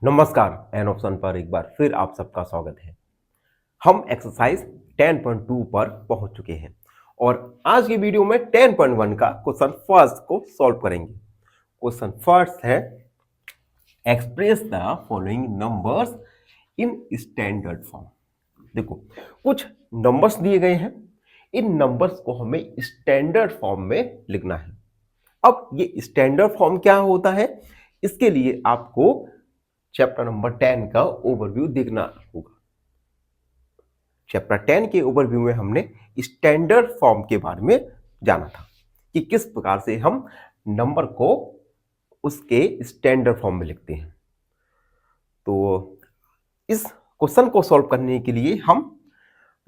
नमस्कार। An option पर एक बार फिर आप सबका स्वागत है। हम एक्सरसाइज 10.2 पर पहुंच चुके हैं और आज की वीडियो में 10.1 का क्वेश्चन फर्स्ट को सॉल्व करेंगे। क्वेश्चन फर्स्ट है express the following numbers in standard form. देखो, कुछ नंबर्स दिए गए हैं, इन नंबर्स को हमें स्टैंडर्ड फॉर्म में लिखना है। अब ये स्टैंडर्ड फॉर्म क्या होता है, इसके लिए आपको चैप्टर नंबर 10 का ओवरव्यू देखना होगा। चैप्टर 10 के ओवरव्यू में हमने स्टैंडर्ड फॉर्म के बारे में जाना था कि किस प्रकार से हम नंबर को उसके स्टैंडर्ड फॉर्म में लिखते हैं। तो इस क्वेश्चन को सॉल्व करने के लिए हम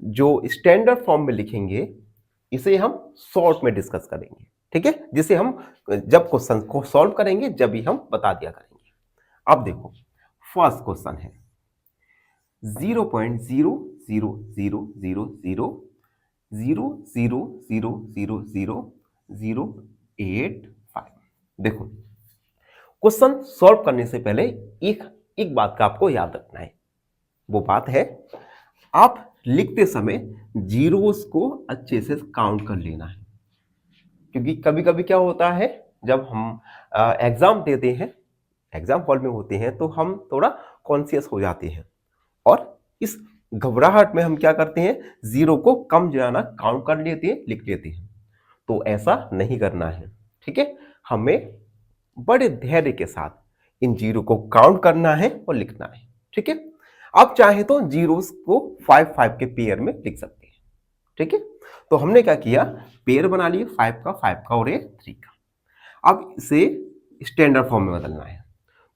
जो स्टैंडर्ड फॉर्म में लिखेंगे इसे हम शॉर्ट में डिस्कस करेंगे, ठीक है, जिसे हम जब क्वेश्चन को सॉल्व करेंगे जब ही हम बता दिया करेंगे। अब देखो, फर्स्ट क्वेश्चन है 0.00000000085। देखो, क्वेश्चन सॉल्व करने से पहले एक एक बात का आपको याद रखना है। वो बात है, आप लिखते समय जीरोस को अच्छे से काउंट कर लेना है, क्योंकि कभी कभी क्या होता है, जब हम एग्जाम देते हैं, एग्जाम हॉल में होते हैं, तो हम थोड़ा कॉन्शियस हो जाते हैं और इस घबराहट में हम क्या करते हैं, जीरो को कम ज्यादा काउंट कर लेते हैं, लिख लेते हैं। तो ऐसा नहीं करना है, ठीक है। हमें बड़े धैर्य के साथ इन जीरो को काउंट करना है और लिखना है, ठीक है। आप चाहे तो जीरोस को 5 के पेयर में लिख सकते हैं, ठीक है। तो हमने क्या किया, पेयर बना लिए 5 का और ये 3 का। अब इसे स्टैंडर्ड फॉर्म में बदलना है।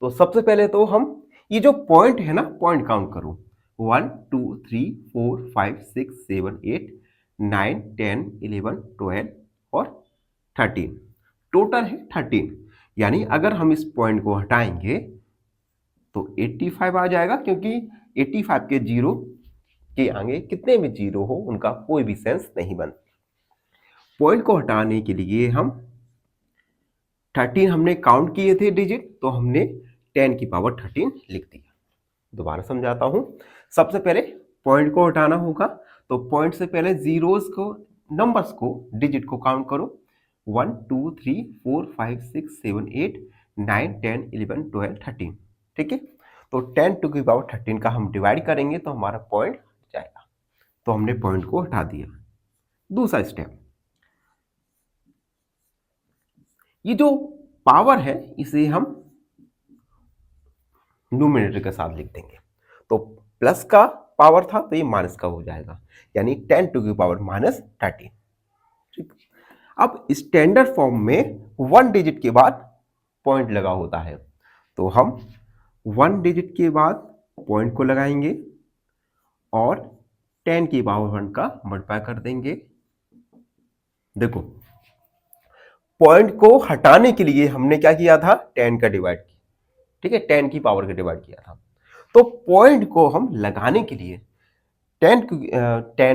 तो सबसे पहले तो हम ये जो पॉइंट है ना, पॉइंट काउंट करो। 1 2 3 4 5 6 7 8 9 10 11 12 और 13, टोटल है 13। यानी अगर हम इस पॉइंट को हटाएंगे तो 85 आ जाएगा, क्योंकि 85 के जीरो के आगे कितने भी जीरो हो उनका कोई भी सेंस नहीं बनता। पॉइंट को हटाने के लिए हम 13 हमने काउंट किए थे डिजिट, तो हमने 10 की पावर 13 लिख दिया। दोबारा समझाता हूं। सबसे पहले पॉइंट को हटाना होगा, तो पॉइंट से पहले जीरोस को, नंबर्स को, डिजिट को काउंट करो। 1 2 3 4 5 6 7 8 9 10 11 12 13, ठीक है। तो 10 टू की पावर 13 का हम डिवाइड करेंगे तो हमारा पॉइंट जाएगा। तो हमने पॉइंट को हटा दिया। दूसरा स्टेप, ये जो पावर है इसे हम न्यूमरेटर के साथ लिख देंगे। तो प्लस का पावर था तो ये माइनस का हो जाएगा, यानी 10 टू की पावर माइनस 13, ठीक। अब स्टैंडर्ड फॉर्म में 1 डिजिट के बाद पॉइंट लगा होता है, तो हम 1 डिजिट के बाद पॉइंट को लगाएंगे और 10 की पावर 1 का मल्टीप्लाई कर देंगे। देखो, पॉइंट को हटाने के लिए हमने क्या किया था, 10 का डिवाइड किया, ठीक है, 10 की पावर का डिवाइड किया था। तो पॉइंट को हम लगाने के लिए 10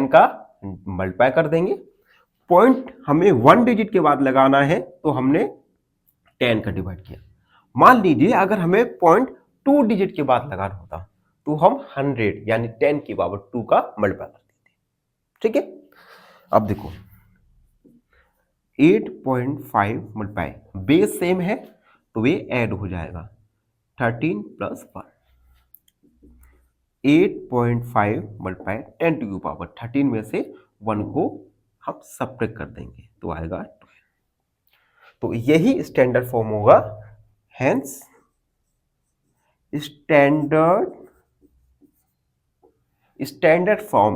का मल्टीप्लाई कर देंगे। पॉइंट हमें 1 डिजिट के बाद लगाना है, तो हमने 10 का डिवाइड किया। मान लीजिए अगर हमें पॉइंट 2 डिजिट के बाद लगाना होता, तो हम 100 यानी 10 की पावर 2 का मल्टीप्लाई कर देते, ठीक है। अब देखो, 8.5 मल्टीप्लाई, बेस सेम है तो ये ऐड हो जाएगा 13 प्लस 1। 8.5 मल्टीप्लाई 10 टू की पावर 13 में से 1 को हम सब्ट्रैक्ट कर देंगे तो आएगा 12। तो यही स्टैंडर्ड फॉर्म होगा। Hence standard form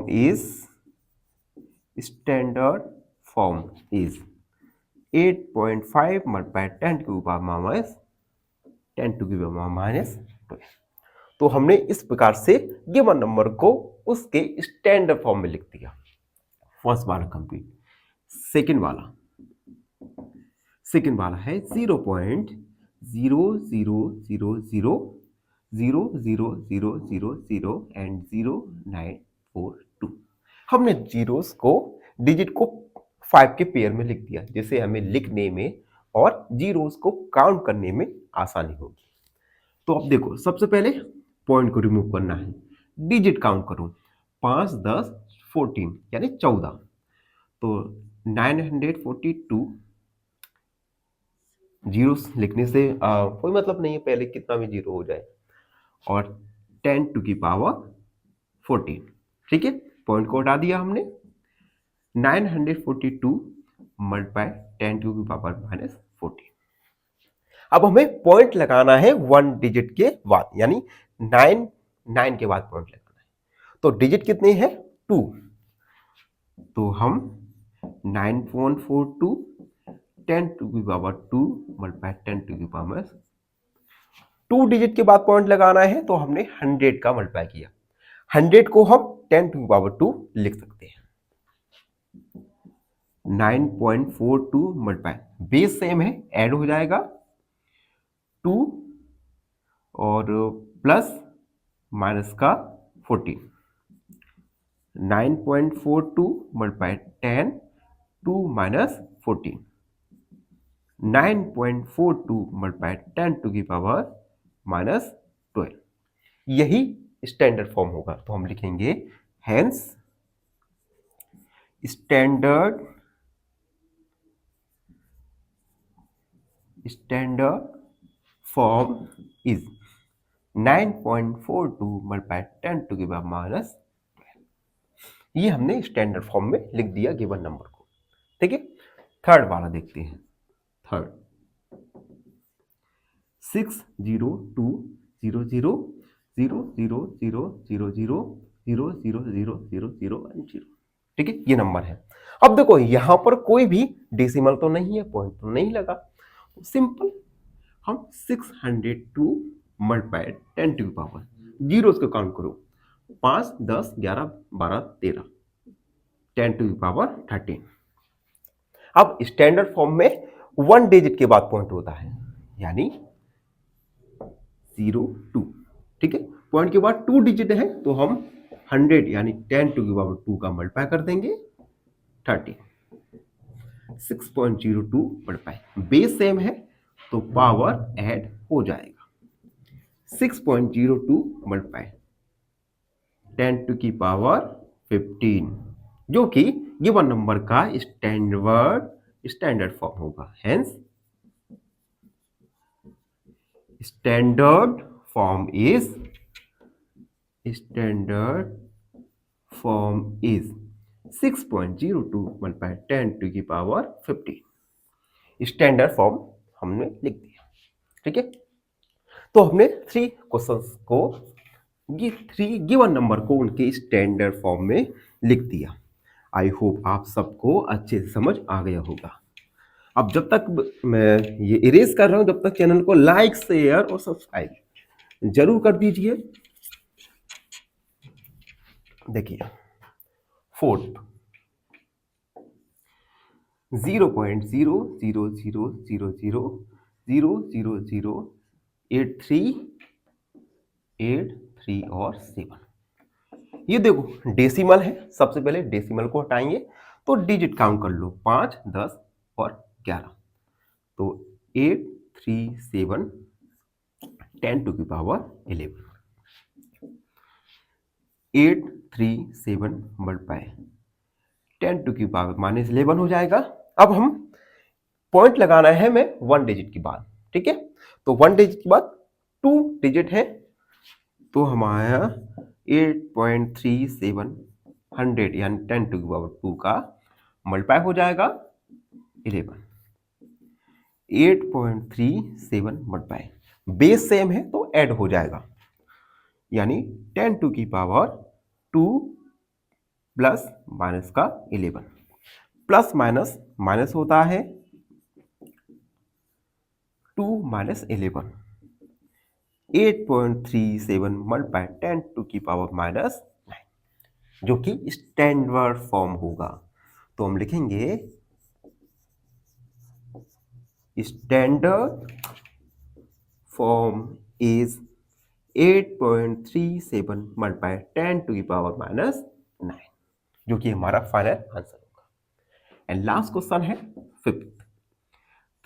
is 8.5 multiply 10 two की पावर माइनस 12। तो हमने इस प्रकार से गिवन नंबर को उसके स्टैंडर्ड फॉर्म में लिख दिया। फर्स्ट वाला कंप्लीट। सेकेंड वाला है 0.0000000 एंड 0942। हमने जीरोस को, डिजिट को 5 के पेयर में लिख दिया, जिससे हमें लिखने में और जीरोस को काउंट करने में आसानी होगी। तो अब देखो, सबसे पहले पॉइंट को रिमूव करना है, डिजिट काउंट करो, 5 10 14 यानी 14। तो 942 जीरो लिखने से कोई मतलब नहीं है, पहले कितना भी जीरो हो जाए, और 10 टू की पावर 14। ठीक है, पॉइंट को हटा दिया हमने। 942 मल्टीप्लाई 10 टू की पावर -14। अब हमें पॉइंट लगाना है 1 डिजिट के बाद, यानी 9 के बाद पॉइंट लगाना है। तो डिजिट कितने हैं? 2। तो हम 9.42 10 टू की पावर 2 मल्टीप्लाई 10 टू की पावर 2 डिजिट के बाद पॉइंट लगाना है, तो हमने 100 का मल्टीप्लाई किया। 100 को हम 10 टू की पावर 2 लिख सकते हैं। 9.42 मल्टीप्लाई, बेस सेम है, ऐड हो जाएगा 2 और प्लस माइनस का 14। 9.42 मल्टीप्लाई 10 2 माइनस 14। 9.42 मल्टीप्लाई 10 टू की पावर -12। यही स्टैंडर्ड फॉर्म होगा। तो हम लिखेंगे hence standard form is 9.42 multiply 10 two की पावर -12। ये हमने स्टैंडर्ड फॉर्म में लिख दिया गिवन नंबर को। ठीक है, थर्ड वाला देखते हैं। थर्ड 602000000000000 ठीक है, ये नंबर है। अब देखो यहां पर कोई भी डेसिमल तो नहीं है, पॉइंट तो नहीं लगा, तो सिंपल हम 602 मल्टीप्लाई 10 टू पावर जीरो को काउंट करो, 5 10 11 12 13 10 टू पावर 13। अब स्टैंडर्ड फॉर्म में 1 डिजिट के बाद पॉइंट होता है, यानी 02। ठीक है, पॉइंट के बाद 2 डिजिट है, तो हम 100 यानी 10 टू की पावर 2 का मल्टीप्लाई कर देंगे 30। 6.02 मल्टीप्लाई, बेस सेम है तो पावर ऐड हो जाएगा। 6.02 मल्टीप्लाई 10 टू की पावर 15, जो कि गिवन नंबर का स्टैंडर्ड फॉर्म होगा। Hence standard form is 6.02 multiply 10 two की पावर 15। स्टैंडर्ड फॉर्म हमने लिख दिया। ठीक है, तो हमने 3 क्वेश्चंस को, 3 गिवन नंबर को उनके स्टैंडर्ड फॉर्म में लिख दिया। आई होप आप सबको अच्छे से समझ आ गया होगा। अब जब तक मैं ये इरेज कर रहा हूं, तब तक चैनल को लाइक शेयर और सब्सक्राइब जरूर कर दीजिए। देखिए फोर्थ 0.000000083 और 7। ये देखो डेसिमल है, सबसे पहले डेसिमल को हटाएंगे तो डिजिट काउंट कर लो, 5 10 और 11। तो 8 3 7 10 टू की पावर 11। 8 3 7 मल्टीप्लाई 10 टू की पावर -11 हो जाएगा। अब हम पॉइंट लगाना है हमें 1 डिजिट के बाद। ठीक है, तो 1 डिजिट के बाद 2 डिजिट है, तो हमारा 8.37 100 यानी 10 टू की पावर 2 का मल्टीप्लाई हो जाएगा 11। 8.37 मल्टीप्लाई, बेस सेम है तो ऐड हो जाएगा, यानी 10 टू की पावर 2 प्लस माइनस का 11। प्लस माइनस माइनस होता है 2 माइनस 11। 8.37 मल्टीप्लाई 10 टू की पावर -9, जो कि स्टैंडर्ड फॉर्म होगा। तो हम लिखेंगे standard form is 8.37 multiply 10 two की पावर -9, जो कि हमारा फाइनल आंसर होगा। एंड लास्ट क्वेश्चन है फिफ्थ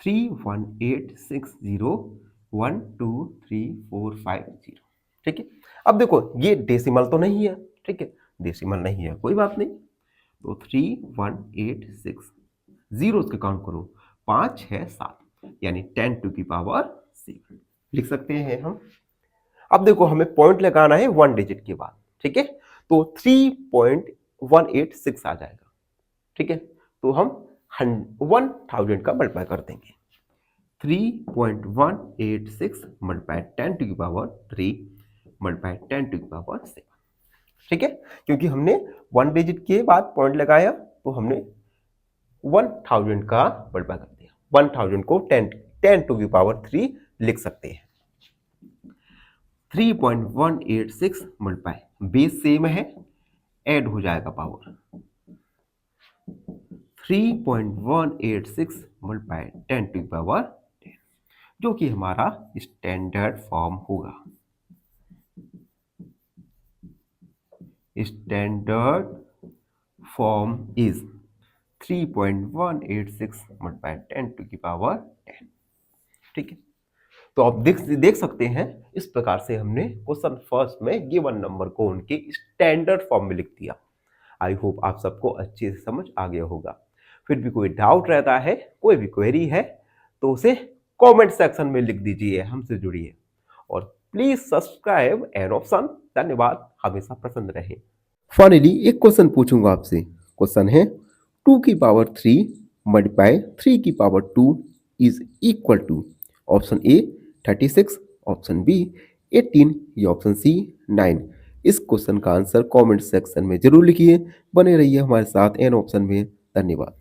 31860 1 2 3 4 5 0। ठीक है, अब देखो ये डेसिमल तो नहीं है, ठीक है, डेसिमल नहीं है, कोई बात नहीं। तो 3 1 8 6 जीरो के काउंट करो, 5 6 7 यानी 10 टू की पावर 7 लिख सकते हैं हम। अब देखो हमें पॉइंट लगाना है 1 डिजिट के बाद, ठीक है, तो 3.186 आ जाएगा। ठीक है, तो हम 1000 का मल्टीप्लाई कर देंगे। 3.186 मल्टीप्लाई 10 टू की पावर 3 मल्टीप्लाई 10 टू की पावर 7। ठीक है, क्योंकि हमने 1 डिजिट के बाद पॉइंट लगाया तो हमने 1000 का मल्टीप्लाई कर दिया। 1000 को 10 टू की पावर 3 लिख सकते हैं। 3.186 मल्टीप्लाई बेस सेम है, ऐड हो जाएगा पावर। 3.186 मल्टीप्लाई 10 टू की पावर 10 जो कि हमारा स्टैंडर्ड फॉर्म होगा। Standard form is 3.186 multiply 10 two की पावर 10। ठीक है, तो आप देख सकते हैं इस प्रकार से हमने क्वेश्चन फर्स्ट में गिवन नंबर को उनके स्टैंडर्ड फॉर्म में लिख दिया। आई होप आप सबको अच्छे से समझ आ गया होगा। फिर भी कोई डाउट रहता है, कोई भी क्वेरी है तो उसे कमेंट सेक्शन में लिख दीजिए, हमसे जुड़िए और प्लीज सब्सक्राइब एन ऑप्शन। धन्यवाद, हमेशा प्रसन्न रहे। फाइनली एक क्वेश्चन पूछूंगा आपसे। क्वेश्चन है 2 की पावर 3 मल्टीप्लाई 3 की power 2 is equal to option A 36, option B 18 या ऑप्शन सी 9। इस क्वेश्चन का आंसर कमेंट सेक्शन में जरूर लिखिए। बने रहिए हमारे साथ एन ऑप्शन में। धन्यवाद।